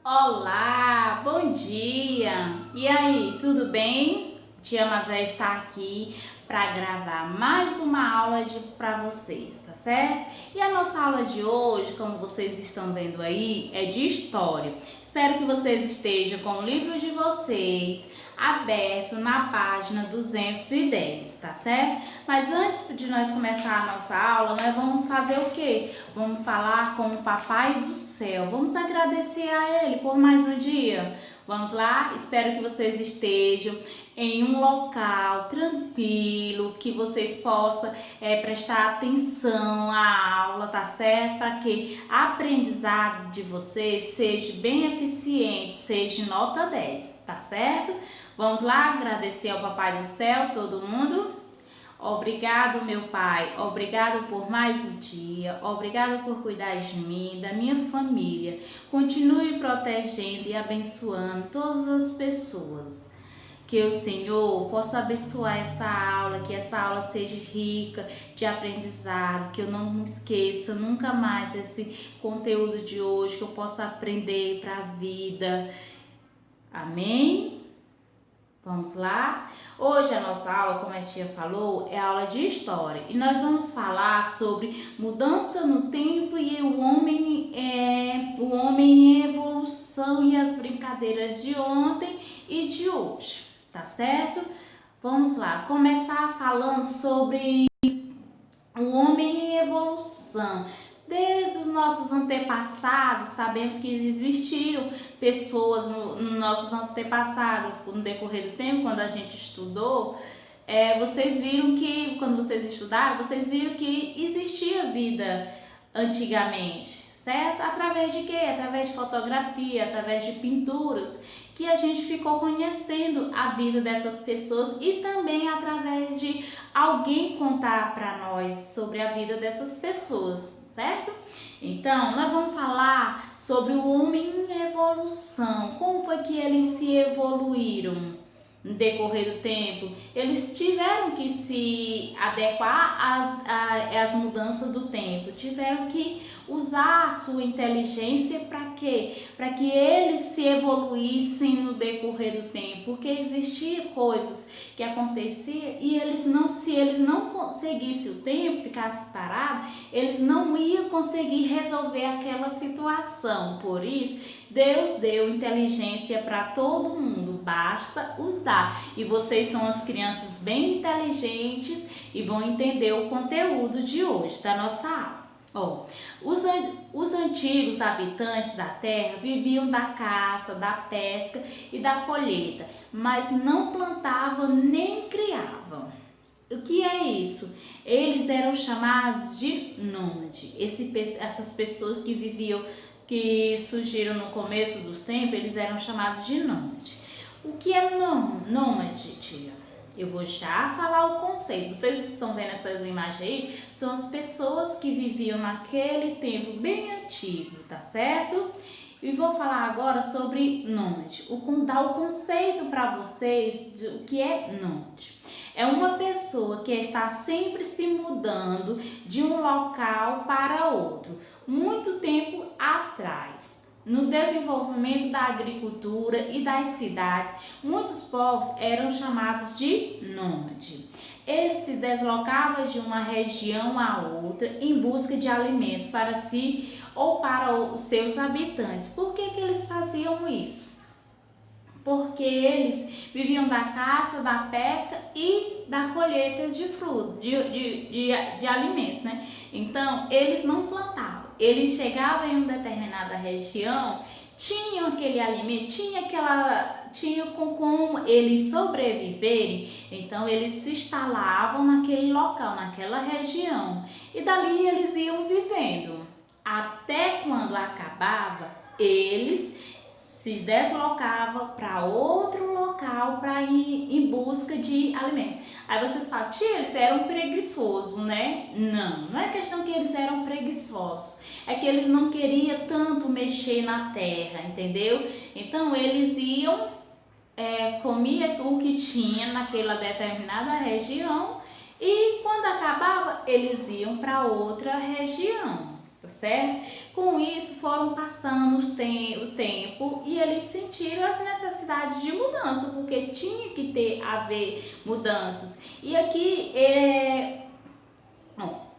Olá, bom dia! E aí, tudo bem? Tia Mazé está aqui para gravar mais uma aula para vocês, tá certo? E a nossa aula de hoje, como vocês estão vendo aí, é de história. Espero que vocês estejam com o livro de vocês aberto na página 210, tá certo? Mas antes de nós começar a nossa aula, nós vamos fazer o quê? Vamos falar com o Papai do Céu. Vamos agradecer a Ele por mais um dia. Vamos lá? Espero que vocês estejam em um local tranquilo, que vocês possam prestar atenção à aula, tá certo? Para que a aprendizado de vocês seja bem eficiente, seja nota 10, tá certo? Vamos lá agradecer ao Papai do Céu, todo mundo? Obrigado, meu Pai, obrigado por mais um dia, obrigado por cuidar de mim, da minha família. Continue protegendo e abençoando todas as pessoas. Que o Senhor possa abençoar essa aula, que essa aula seja rica de aprendizado, que eu não me esqueça nunca mais esse conteúdo de hoje, que eu possa aprender para a vida. Amém? Vamos lá? Hoje a nossa aula, como a tia falou, é aula de história e nós vamos falar sobre mudança no tempo e o homem em evolução e as brincadeiras de ontem e de hoje, tá certo? Vamos lá, começar falando sobre o homem em evolução. Desde os nossos antepassados, sabemos que existiram pessoas no nossos antepassados, no decorrer do tempo, quando a gente estudou, vocês viram que, quando vocês estudaram, vocês viram que existia vida antigamente, certo? Através de quê? Através de fotografia, através de pinturas, que a gente ficou conhecendo a vida dessas pessoas e também através de alguém contar para nós sobre a vida dessas pessoas, certo? Então, nós vamos falar sobre o homem em evolução. Como foi que eles se evoluíram no decorrer do tempo? Eles tiveram que se adequar às mudanças do tempo, tiveram que usar a sua inteligência para quê? Para que eles se evoluíssem no decorrer do tempo, porque existiam coisas que aconteciam e se eles não conseguissem o tempo, ficassem parados, eles não iam conseguir resolver aquela situação. Por isso, Deus deu inteligência para todo mundo, basta usar. E vocês são as crianças bem inteligentes e vão entender o conteúdo de hoje da nossa aula. Os antigos habitantes da terra viviam da caça, da pesca e da colheita, mas não plantavam nem criavam. O que é isso? Eles eram chamados de nômades. Essas pessoas que surgiram no começo dos tempos, eles eram chamados de nômades. O que é nômade, tia? Eu vou já falar o conceito. Vocês estão vendo essas imagens aí? São as pessoas que viviam naquele tempo bem antigo, tá certo? E vou falar agora sobre nômade. Dar o conceito para vocês de o que é nômade. É uma pessoa que está sempre se mudando de um local para outro, muito tempo atrás. No desenvolvimento da agricultura e das cidades, muitos povos eram chamados de nômade. Eles se deslocavam de uma região a outra em busca de alimentos para si ou para os seus habitantes. Por que eles faziam isso? Porque eles viviam da caça, da pesca e da colheita de frutos, de alimentos, né? Então, eles não plantavam. Eles chegavam em uma determinada região, tinham aquele alimento, tinha como eles sobreviverem, então eles se instalavam naquele local, naquela região, e dali eles iam vivendo, até quando acabava, eles se deslocava para outro local para ir em busca de alimento. Aí vocês falam, tia, eles eram preguiçosos, né? Não é questão que eles eram preguiçosos, é que eles não queriam tanto mexer na terra, entendeu? Então eles iam, comia o que tinha naquela determinada região e quando acabava, eles iam para outra região. tá certo? Com isso foram passando o tempo e eles sentiram as necessidades de mudança, porque tinha que haver mudanças. E aqui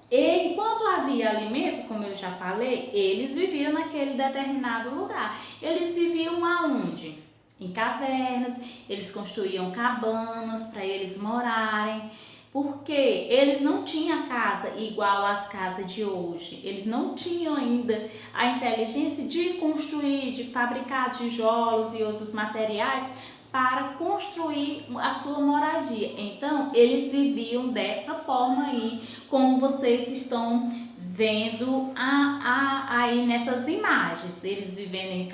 enquanto havia alimento, como eu já falei, eles viviam naquele determinado lugar. Eles viviam aonde? Em cavernas, eles construíam cabanas para eles morarem, porque eles não tinham casa igual às casas de hoje. Eles não tinham ainda a inteligência de construir, de fabricar tijolos e outros materiais para construir a sua moradia. Então, eles viviam dessa forma aí, como vocês estão vendo aí nessas imagens. Eles vivendo em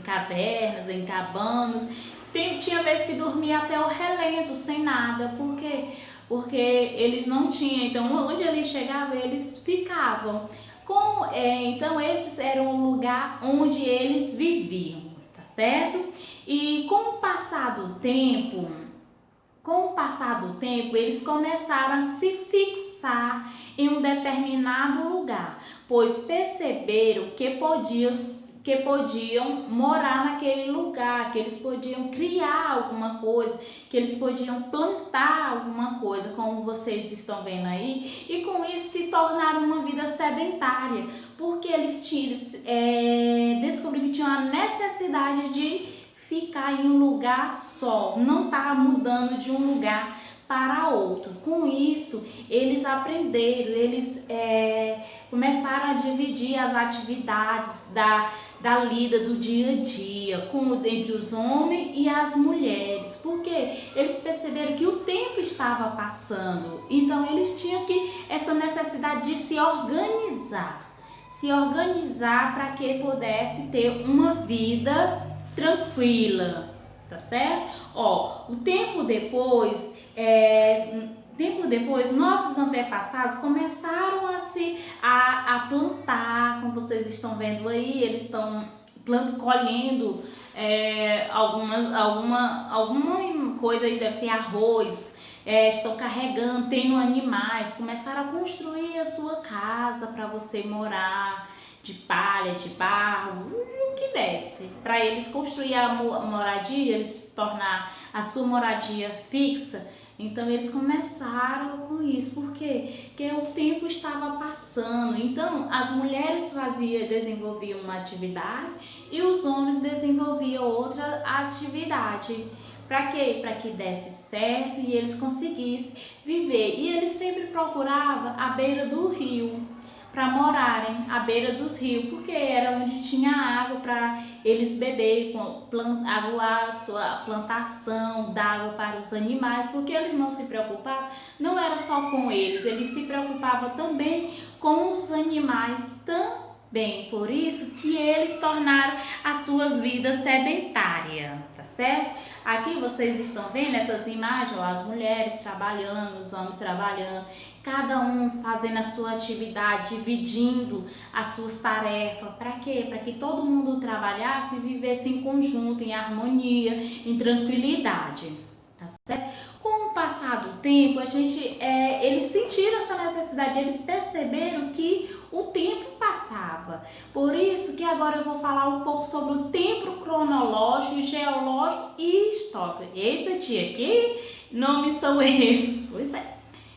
cavernas, em cabanas. Tinha vezes que dormia até o relento, sem nada. Por quê? Porque eles não tinham. Então, onde eles chegavam, eles ficavam. Então, esses eram o lugar onde eles viviam, tá certo? E com o passar do tempo, eles começaram a se fixar em um determinado lugar, pois perceberam que podiam morar naquele lugar, que eles podiam criar alguma coisa, que eles podiam plantar alguma coisa, como vocês estão vendo aí, e com isso se tornaram uma vida sedentária, porque eles descobriram que tinham a necessidade de ficar em um lugar só, não estar mudando de um lugar para outro. Com isso, eles aprenderam, eles começaram a dividir as atividades da lida do dia a dia entre os homens e as mulheres, porque eles perceberam que o tempo estava passando, então eles tinham essa necessidade de se organizar para que pudesse ter uma vida tranquila, tá certo? O tempo depois, nossos antepassados começaram a plantar, como vocês estão vendo aí, eles estão colhendo alguma coisa aí, deve ser arroz, estão carregando, tendo animais, começaram a construir a sua casa para você morar, de palha, de barro, o que desce, para eles construir a moradia, eles tornar a sua moradia fixa. Então eles começaram com isso, por quê? Porque o tempo estava passando, então as mulheres desenvolviam uma atividade e os homens desenvolviam outra atividade. Para quê? Para que desse certo e eles conseguissem viver. E eles sempre procuravam a beira do rio, para morarem à beira dos rios, porque era onde tinha água para eles beberem, aguar a sua plantação, dar água para os animais, porque eles não se preocupavam, não era só com eles se preocupavam também com os animais também, por isso que eles tornaram as suas vidas sedentárias, tá certo? Aqui vocês estão vendo essas imagens, as mulheres trabalhando, os homens trabalhando, cada um fazendo a sua atividade, dividindo as suas tarefas. Para quê? Para que todo mundo trabalhasse e vivesse em conjunto, em harmonia, em tranquilidade, tá certo? Com o passar do tempo, eles sentiram essa necessidade, eles perceberam que o tempo passava. Por isso que agora eu vou falar um pouco sobre o tempo cronológico, geológico e histórico. Eita tia, que nomes são esses? Pois é.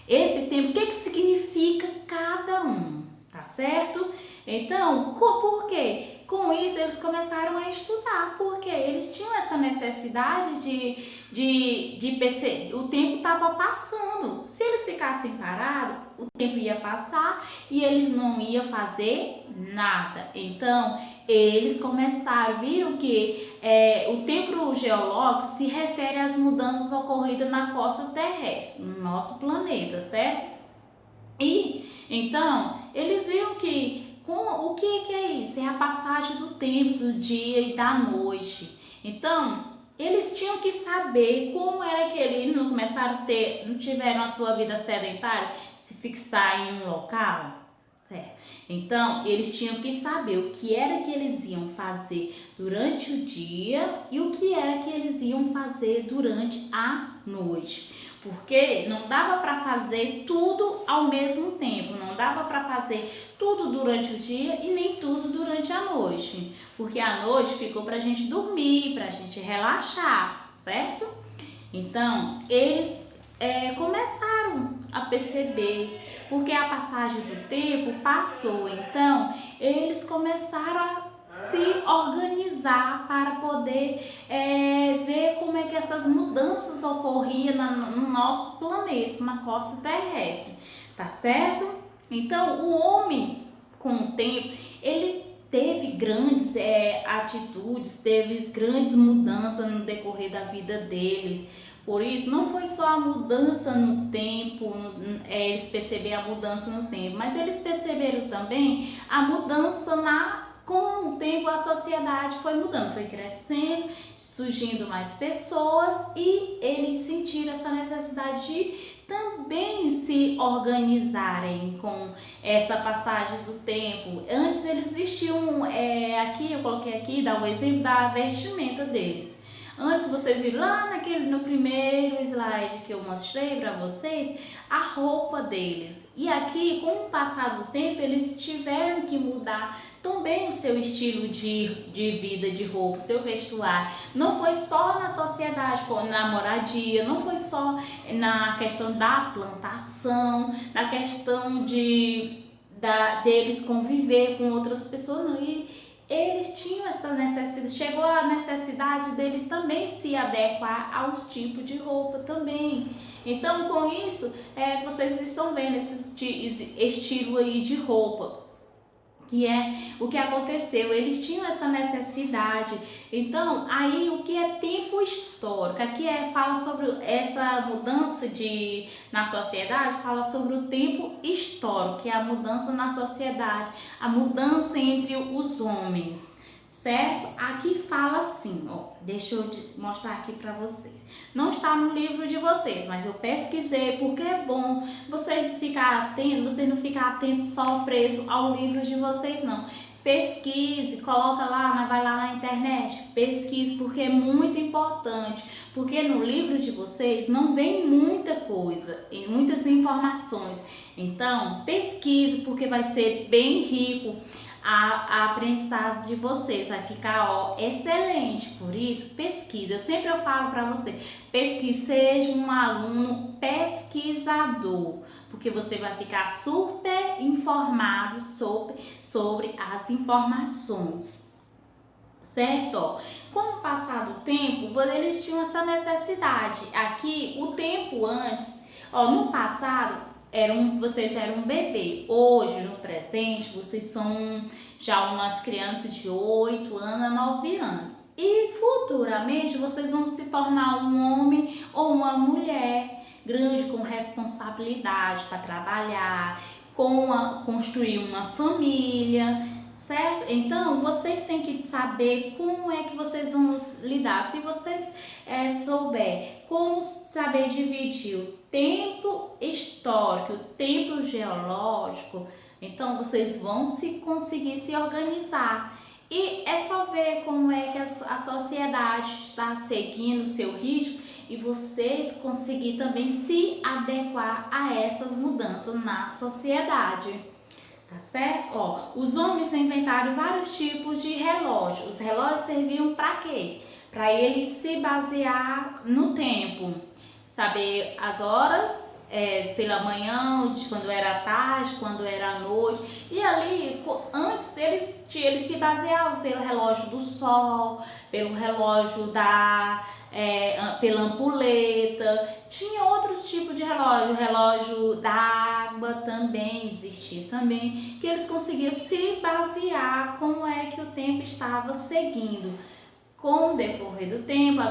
Esse tempo, o que significa cada um, tá certo? Então, por quê? Com isso eles começaram a estudar, porque eles tinham essa necessidade de perceber, o tempo estava passando. Se eles ficassem parados, o tempo ia passar e eles não iam fazer nada. Então, eles viram que o tempo geológico se refere às mudanças ocorridas na costa terrestre, no nosso planeta, certo? E, então, eles viram que o que é isso? É a passagem do tempo, do dia e da noite. Então, eles tinham que saber como era que eles não tiveram a sua vida sedentária, se fixar em um local, certo? Então, eles tinham que saber o que era que eles iam fazer durante o dia e o que era que eles iam fazer durante a noite. Porque não dava para fazer tudo ao mesmo tempo, não dava para fazer tudo durante o dia e nem tudo durante a noite. Porque a noite ficou para a gente dormir, para a gente relaxar, certo? Então, eles começaram a perceber, porque a passagem do tempo passou, então eles começaram a se organizar para poder ver como é que essas mudanças ocorriam no nosso planeta, na costa terrestre, tá certo? Então, o homem, com o tempo, ele teve grandes atitudes, teve grandes mudanças no decorrer da vida dele. Por isso, não foi só a mudança no tempo, eles perceberam a mudança no tempo, mas eles perceberam também a mudança com o tempo a sociedade foi mudando, foi crescendo, surgindo mais pessoas e eles sentiram essa necessidade de também se organizarem com essa passagem do tempo. Antes eles vestiam, aqui eu coloquei aqui, dá um exemplo da vestimenta deles. Antes vocês viram lá no primeiro slide que eu mostrei para vocês, a roupa deles. E aqui, com o passar do tempo, eles tiveram que mudar também o seu estilo de vida, de roupa, o seu vestuário. Não foi só na sociedade, na moradia, não foi só na questão da plantação, na questão deles conviver com outras pessoas, não. E eles tinham essa necessidade, chegou a necessidade deles também se adequar aos tipos de roupa também. Então, com isso, vocês estão vendo esse estilo aí de roupa, que é o que aconteceu, eles tinham essa necessidade. Então, aí o que é tempo histórico? Aqui fala sobre essa mudança na sociedade, fala sobre o tempo histórico, que é a mudança na sociedade, a mudança entre os homens, certo? Aqui fala assim, ó, deixa eu mostrar aqui para vocês. Não está no livro de vocês, mas eu pesquisei porque é bom vocês não ficar atentos só preso ao livro de vocês, não. Pesquise, coloca lá, vai lá na internet, pesquise, porque é muito importante, porque no livro de vocês não vem muita coisa, muitas informações. Então, pesquise, porque vai ser bem rico a aprendizado de vocês, vai ficar excelente. Por isso, pesquisa. Eu sempre falo para você, pesquise, seja um aluno pesquisador, porque você vai ficar super informado sobre as informações, certo? Com o passar do tempo, eles tinham essa necessidade. Aqui, o tempo antes, no passado, vocês eram um bebê. Hoje, no presente, vocês são já umas crianças de 8 anos a 9 anos. E futuramente vocês vão se tornar um homem ou uma mulher grande, com responsabilidade para trabalhar, construir uma família, certo? Então, vocês têm que saber como é que vocês vão lidar. Se vocês souber como saber dividir o tempo histórico, o tempo geológico, então vocês vão conseguir se organizar. E é só ver como é que a sociedade está seguindo o seu ritmo e vocês conseguir também se adequar a essas mudanças na sociedade. Tá certo? Os homens inventaram vários tipos de relógios. Os relógios serviam para quê? Para eles se basear no tempo, saber as horas, pela manhã, quando era tarde, quando era noite. E ali, antes, eles se baseavam pelo relógio do sol, pelo relógio pela ampulheta. Tinha outros tipos de relógio, o relógio da água também existia também, que eles conseguiam se basear como é que o tempo estava seguindo. Com o decorrer do tempo,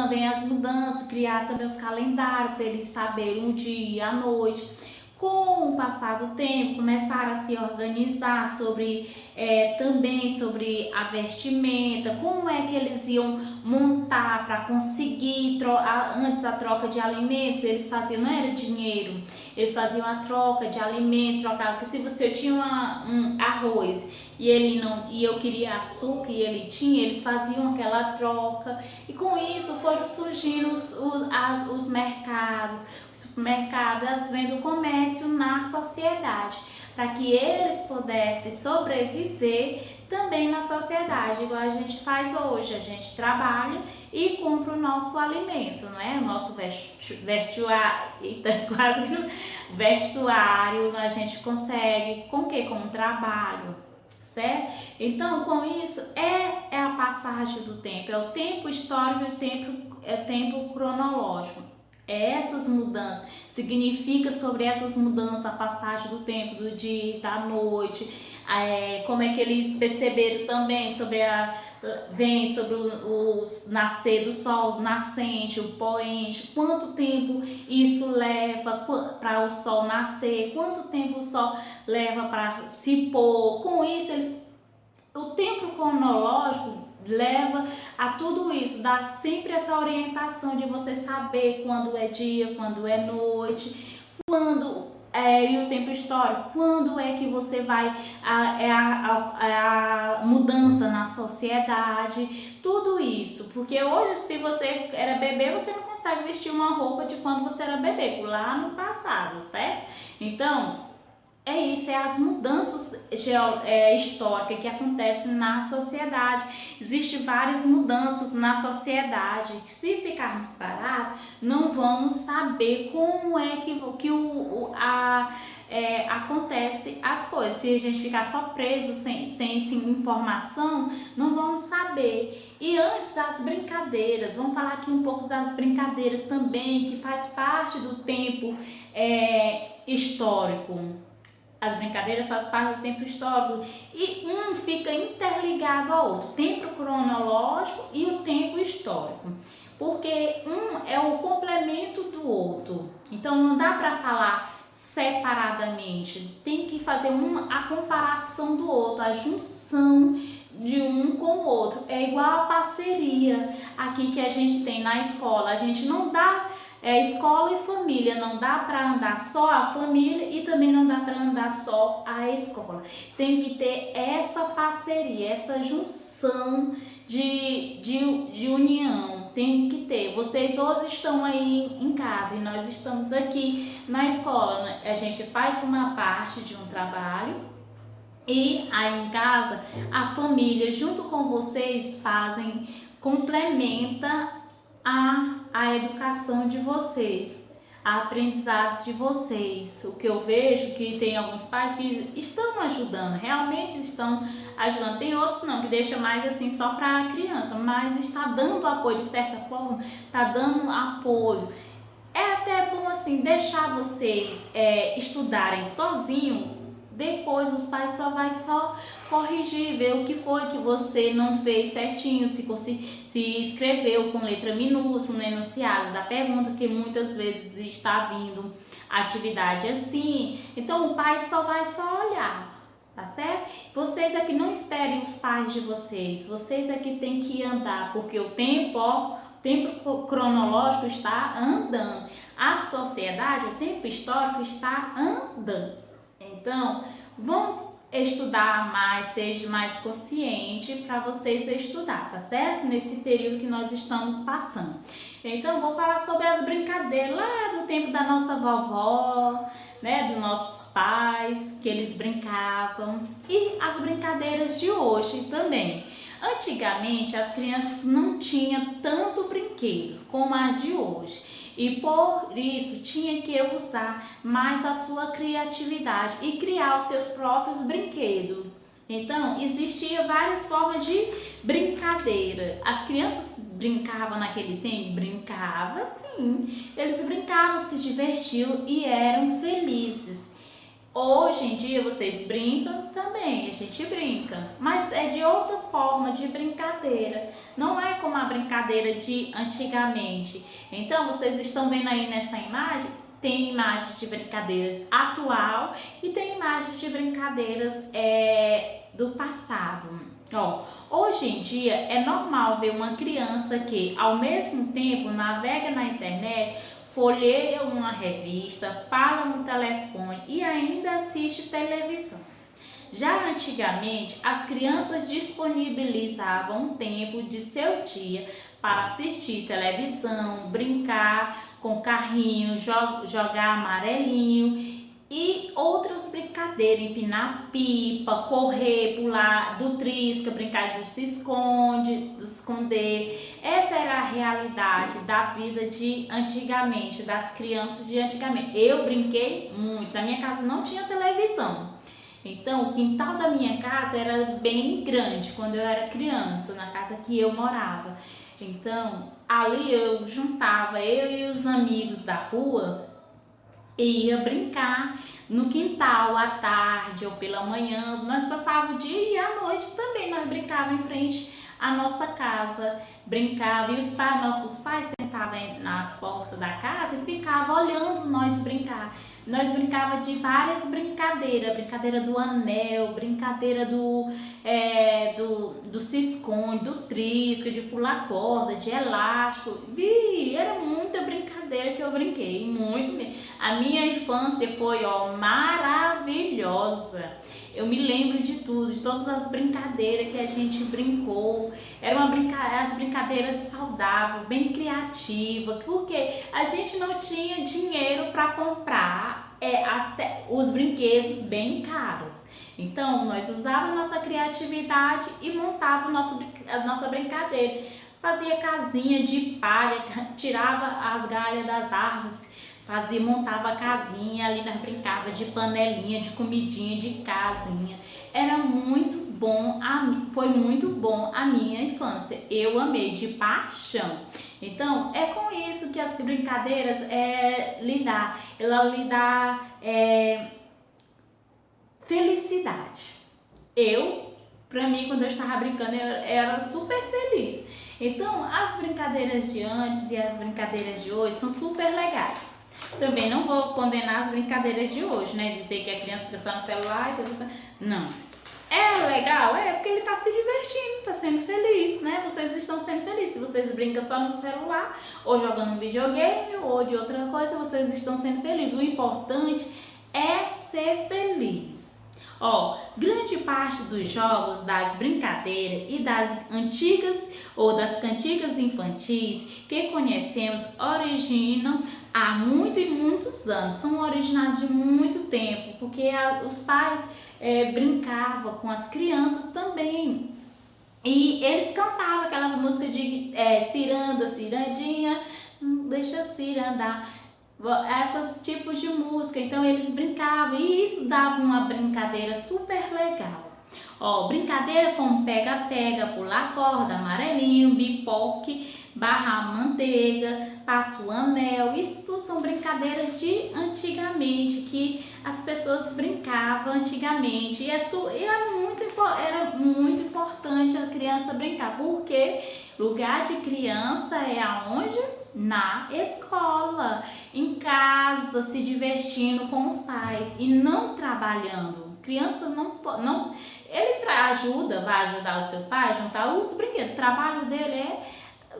vem as mudanças, criar também os calendários para eles saberem o dia e a noite. Com o passar do tempo, começaram a se organizar também sobre a vestimenta, como é que eles iam montar para conseguir antes a troca de alimentos, eles faziam, não era dinheiro, eles faziam a troca de alimentos, trocavam, porque se você tinha um arroz e eu queria açúcar e ele tinha, eles faziam aquela troca, e com isso foram surgindo os mercados, os supermercados, as vendas, o comércio na sociedade, para que eles pudessem sobreviver também na sociedade, igual a gente faz hoje. A gente trabalha e compra o nosso alimento, não é? O nosso vestuário a gente consegue com o quê? Com o trabalho, certo? Então, com isso, é a passagem do tempo, é o tempo histórico e o tempo cronológico. Essas mudanças, significa sobre essas mudanças, a passagem do tempo, do dia, da noite, como é que eles perceberam também sobre o nascer do sol, o nascente, o poente, quanto tempo isso leva para o sol nascer, quanto tempo o sol leva para se pôr. Com isso, o tempo cronológico leva a tudo isso, dá sempre essa orientação de você saber quando é dia, quando é noite, e o tempo histórico, quando é que você vai, a mudança na sociedade, tudo isso, porque hoje, se você era bebê, você não consegue vestir uma roupa de quando você era bebê, lá no passado, certo? Então, é isso, é as mudanças históricas que acontecem na sociedade. Existem várias mudanças na sociedade que, se ficarmos parados, não vamos saber como é que acontece as coisas. Se a gente ficar só preso, sem informação, não vamos saber. E antes, as brincadeiras, vamos falar aqui um pouco das brincadeiras também, que faz parte do tempo histórico. As brincadeiras fazem parte do tempo histórico e um fica interligado ao outro, o tempo cronológico e o tempo histórico, porque um é o complemento do outro. Então não dá para falar separadamente, tem que fazer a comparação do outro, a junção de um com o outro. É igual a parceria aqui que a gente tem na escola. A gente não dá escola e família, não dá para andar só a família e também não dá para andar só a escola. Tem que ter essa parceria, essa junção de união, tem que ter. Vocês hoje estão aí em casa e nós estamos aqui na escola, né? A gente faz uma parte de um trabalho e aí em casa a família junto com vocês complementa a educação de vocês, a aprendizado de vocês. O que eu vejo que tem alguns pais que estão ajudando, realmente estão ajudando. Tem outros não, que deixa mais assim só para a criança, mas está dando apoio de certa forma, está dando apoio. É até bom assim deixar vocês estudarem sozinho. Depois os pais só corrigir, ver o que foi que você não fez certinho, se escreveu com letra minúscula no enunciado da pergunta, que muitas vezes está vindo atividade assim. Então o pai só vai olhar, tá certo? Vocês aqui não esperem os pais de vocês aqui tem que andar, porque o tempo cronológico está andando, a sociedade, o tempo histórico está andando. Então, vamos estudar mais, seja mais consciente para vocês estudar, tá certo? Nesse período que nós estamos passando. Então, vou falar sobre as brincadeiras lá do tempo da nossa vovó, né, dos nossos pais, que eles brincavam, e as brincadeiras de hoje também. Antigamente, as crianças não tinham tanto brinquedo como as de hoje. E por isso tinha que usar mais a sua criatividade e criar os seus próprios brinquedos. Então, existia várias formas de brincadeira. As crianças brincavam naquele tempo? Brincavam, sim. Eles brincavam, se divertiam e eram felizes. Hoje em dia vocês brincam também, a gente brinca, mas é de outra forma de brincadeira, não é como a brincadeira de antigamente. Então vocês estão vendo aí nessa imagem, tem imagens de brincadeiras atual e tem imagens de brincadeiras do passado. Ó, hoje em dia é normal ver uma criança que ao mesmo tempo navega na internet, folheia uma revista, fala no telefone e ainda assiste televisão. Já antigamente, as crianças disponibilizavam um tempo de seu dia para assistir televisão, brincar com carrinho, jogar amarelinho e outras brincadeiras, empinar pipa, correr, pular do trisca, brincar do se esconde, do esconder. Essa era a realidade da vida de antigamente, das crianças de antigamente. Eu brinquei muito, na minha casa não tinha televisão. Então, o quintal da minha casa era bem grande quando eu era criança, na casa que eu morava. Então, ali eu juntava eu e os amigos da rua e ia brincar no quintal à tarde ou pela manhã. Nós passávamos o dia e a noite também. Nós brincávamos em frente à nossa casa, brincava e nossos pais sentavam nas portas da casa e ficavam olhando nós brincar. Nós brincava de várias brincadeiras, brincadeira do anel, brincadeira do se esconde, do trisca, de pular corda, de elástico. Era muita brincadeira que eu brinquei, muito mesmo. A minha infância foi, maravilhosa. Eu me lembro de tudo, de todas as brincadeiras que a gente brincou. As brincadeiras saudáveis, bem criativas, porque a gente não tinha dinheiro para comprar os brinquedos bem caros. Então, nós usávamos a nossa criatividade e montávamos a nossa brincadeira. Fazia casinha de palha, tirava as galhas das árvores, montava a casinha, ali nós brincava de panelinha, de comidinha, de casinha. Era muito bom, foi muito bom a minha infância. Eu amei de paixão. Então, é com isso que as brincadeiras lhe dá felicidade. Pra mim, quando eu estava brincando, eu era super feliz. Então, as brincadeiras de antes e as brincadeiras de hoje são super legais. Também não vou condenar as brincadeiras de hoje, né? Dizer que a criança fica só no celular e tudo. Não. É legal? Porque ele está se divertindo, está sendo feliz, né? Vocês estão sendo felizes. Se vocês brincam só no celular, ou jogando um videogame, ou de outra coisa, vocês estão sendo felizes. O importante é ser feliz. Grande parte dos jogos, das brincadeiras e das antigas ou das cantigas infantis que conhecemos originam há muitos anos, são originados de muito tempo, porque os pais brincavam com as crianças também. E eles cantavam aquelas músicas de ciranda, cirandinha, deixa cirandar. Esses tipos de música, então eles brincavam e isso dava uma brincadeira super legal. Brincadeira como pega-pega, pular corda, amarelinho, bipoque, barrar manteiga, passo anel, isso tudo são brincadeiras de antigamente, que as pessoas brincavam antigamente e era muito importante a criança brincar, porque lugar de criança é aonde? Na escola, em casa, se divertindo com os pais e não trabalhando. Criança ele vai ajudar o seu pai a juntar os brinquedos. O trabalho dele é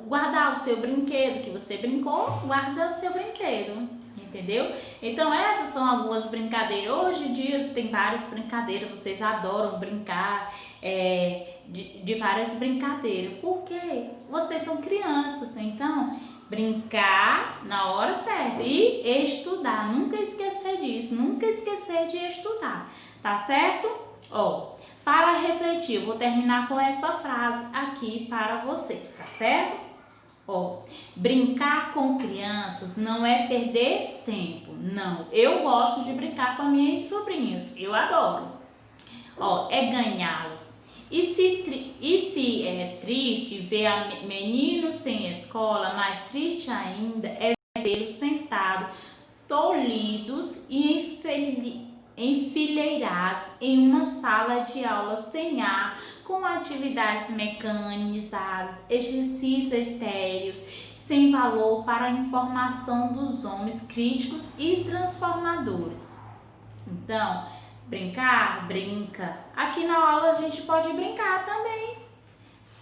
guardar o seu brinquedo que você brincou, guarda o seu brinquedo, entendeu? Então essas são algumas brincadeiras. Hoje em dia tem várias brincadeiras, vocês adoram brincar de várias brincadeiras, porque vocês são crianças, então brincar na hora certa e estudar, nunca esquecer disso, nunca esquecer de estudar, tá certo? Para refletir, eu vou terminar com essa frase aqui para vocês, tá certo? Brincar com crianças não é perder tempo, não. Eu gosto de brincar com as minhas sobrinhas, eu adoro. É ganhá-los. E se é triste ver menino sem escola, mais triste ainda é vê-los sentados, tolhidos e enfileirados em uma sala de aula sem ar, com atividades mecanizadas, exercícios estéreos, sem valor para a informação dos homens críticos e transformadores. Então, brincar, brinca. Aqui na aula a gente pode brincar também.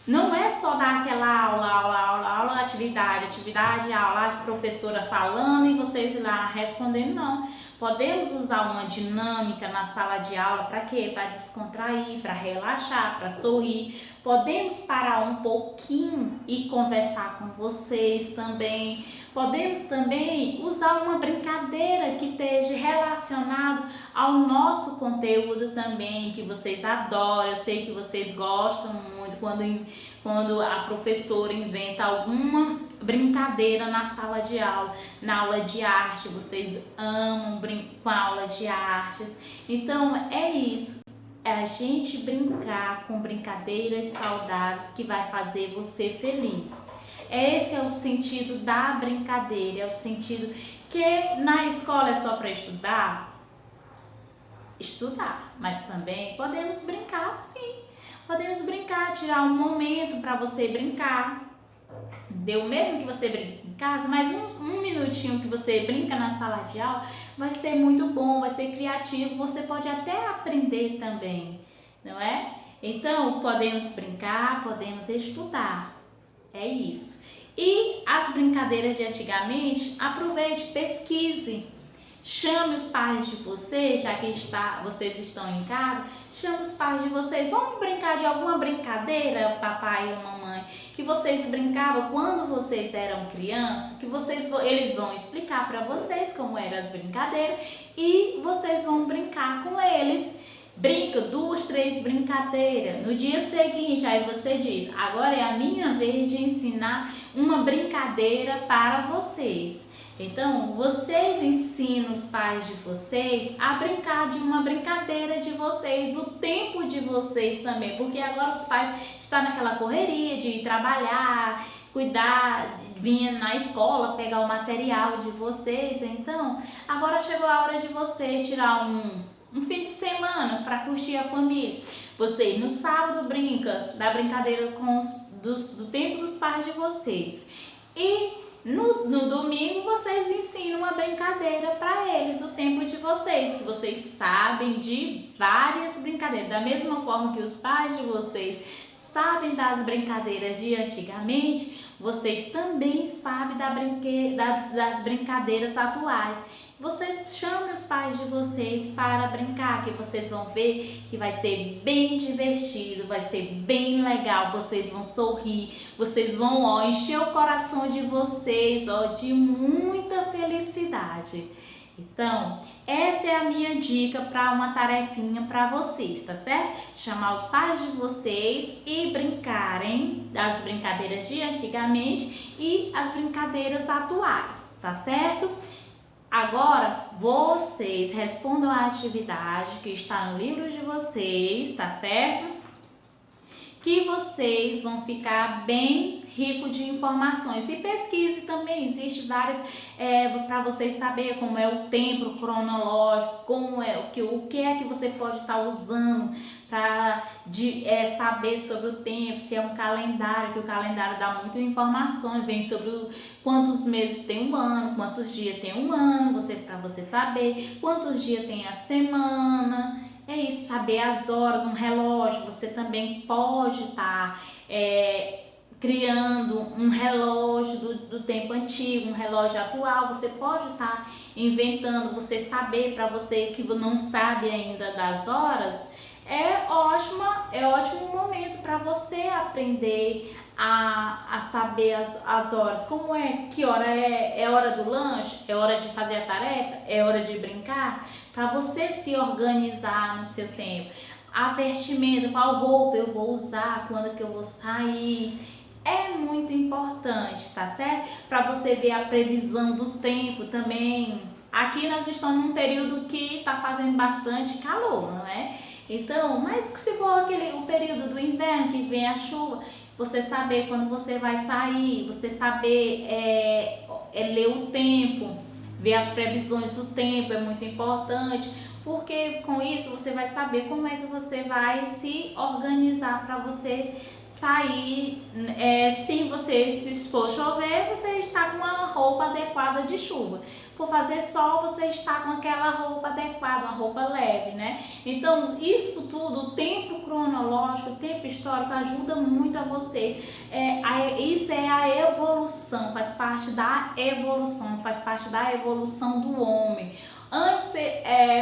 Não é só dar aquela aula, atividade, aula, a professora falando e vocês lá respondendo, não. Podemos usar uma dinâmica na sala de aula para quê? Para descontrair, para relaxar, para sorrir. Podemos parar um pouquinho e conversar com vocês também. Podemos também usar uma brincadeira que esteja relacionado ao nosso conteúdo também, que vocês adoram. Eu sei que vocês gostam muito quando a professora inventa alguma brincadeira na sala de aula, na aula de arte, vocês amam com a aula de artes. Então é isso, é a gente brincar com brincadeiras saudáveis que vai fazer você feliz. Esse é o sentido da brincadeira, é o sentido que na escola é só para estudar, mas também podemos brincar, sim. Podemos brincar, tirar um momento para você brincar. Deu mesmo que você brinque em casa, mas um minutinho que você brinca na sala de aula vai ser muito bom, vai ser criativo, você pode até aprender também, não é? Então, podemos brincar, podemos estudar, é isso. E as brincadeiras de antigamente, aproveite, pesquise. Chame os pais de vocês, já que vocês estão em casa, chame os pais de vocês. Vamos brincar de alguma brincadeira, papai ou mamãe, que vocês brincavam quando vocês eram crianças, que eles vão explicar para vocês como eram as brincadeiras e vocês vão brincar com eles. Brinca 2, 3 brincadeiras. No dia seguinte, aí você diz, agora é a minha vez de ensinar uma brincadeira para vocês. Então, vocês ensinam os pais de vocês a brincar de uma brincadeira de vocês, do tempo de vocês também, porque agora os pais estão naquela correria de ir trabalhar, cuidar, vir na escola, pegar o material de vocês. Então, agora chegou a hora de vocês tirar um fim de semana para curtir a família. Vocês no sábado brinca da brincadeira do tempo dos pais de vocês. E no domingo vocês ensinam uma brincadeira para eles do tempo de vocês, que vocês sabem de várias brincadeiras. Da mesma forma que os pais de vocês sabem das brincadeiras de antigamente, vocês também sabem das brincadeiras atuais. Vocês chamem os pais de vocês para brincar, que vocês vão ver que vai ser bem divertido, vai ser bem legal, vocês vão sorrir, vocês vão encher o coração de vocês de muita felicidade. Então, essa é a minha dica para uma tarefinha para vocês, tá certo? Chamar os pais de vocês e brincarem das brincadeiras de antigamente e as brincadeiras atuais, tá certo? Agora, vocês respondam a atividade que está no livro de vocês, tá certo? Que vocês vão ficar bem rico de informações. E pesquise também, existe várias, para vocês saberem como é o tempo cronológico, o que é que você pode estar usando para saber sobre o tempo, se é um calendário, que o calendário dá muitas informações, vem sobre quantos meses tem um ano, quantos dias tem um ano, para você saber quantos dias tem a semana. É isso, saber as horas, um relógio. Você também pode estar criando um relógio do tempo antigo, um relógio atual. Você pode estar inventando, você saber, para você que não sabe ainda das horas, é ótimo momento para você aprender a saber as horas. Como que hora é hora do lanche, é hora de fazer a tarefa, é hora de brincar, para você se organizar no seu tempo. A vestimenta, qual roupa eu vou usar, quando que eu vou sair, é muito importante, tá certo? Para você ver a previsão do tempo também. Aqui nós estamos num período que está fazendo bastante calor, não é? Então, mas se for o período do inverno que vem a chuva, você saber quando você vai sair, você saber ler o tempo, ver as previsões do tempo é muito importante, porque com isso você vai saber como é que você vai se organizar para você sair sem você se for chover, você está com uma roupa adequada de chuva. For fazer sol, você está com aquela roupa adequada, uma roupa leve, né? Então, isso tudo, o tempo cronológico, o tempo histórico ajuda muito a vocês. Isso é a evolução, faz parte da evolução do homem. Antes,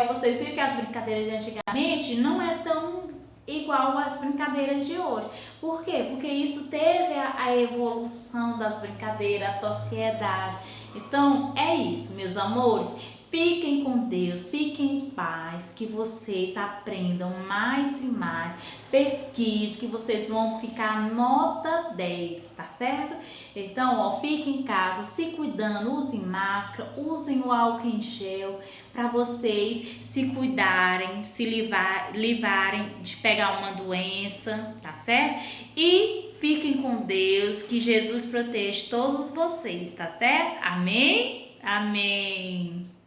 vocês viram que as brincadeiras de antigamente não é tão igual às brincadeiras de hoje. Por quê? Porque isso teve a evolução das brincadeiras, a sociedade. Então, é isso, meus amores. Fiquem com Deus, fiquem em paz, que vocês aprendam mais e mais. Pesquise, que vocês vão ficar nota 10, tá certo? Então, ó, fiquem em casa, se cuidando, usem máscara, usem o álcool em gel, para vocês se cuidarem, se livrarem de pegar uma doença, tá certo? E fiquem com Deus, que Jesus proteja todos vocês, tá certo? Amém? Amém.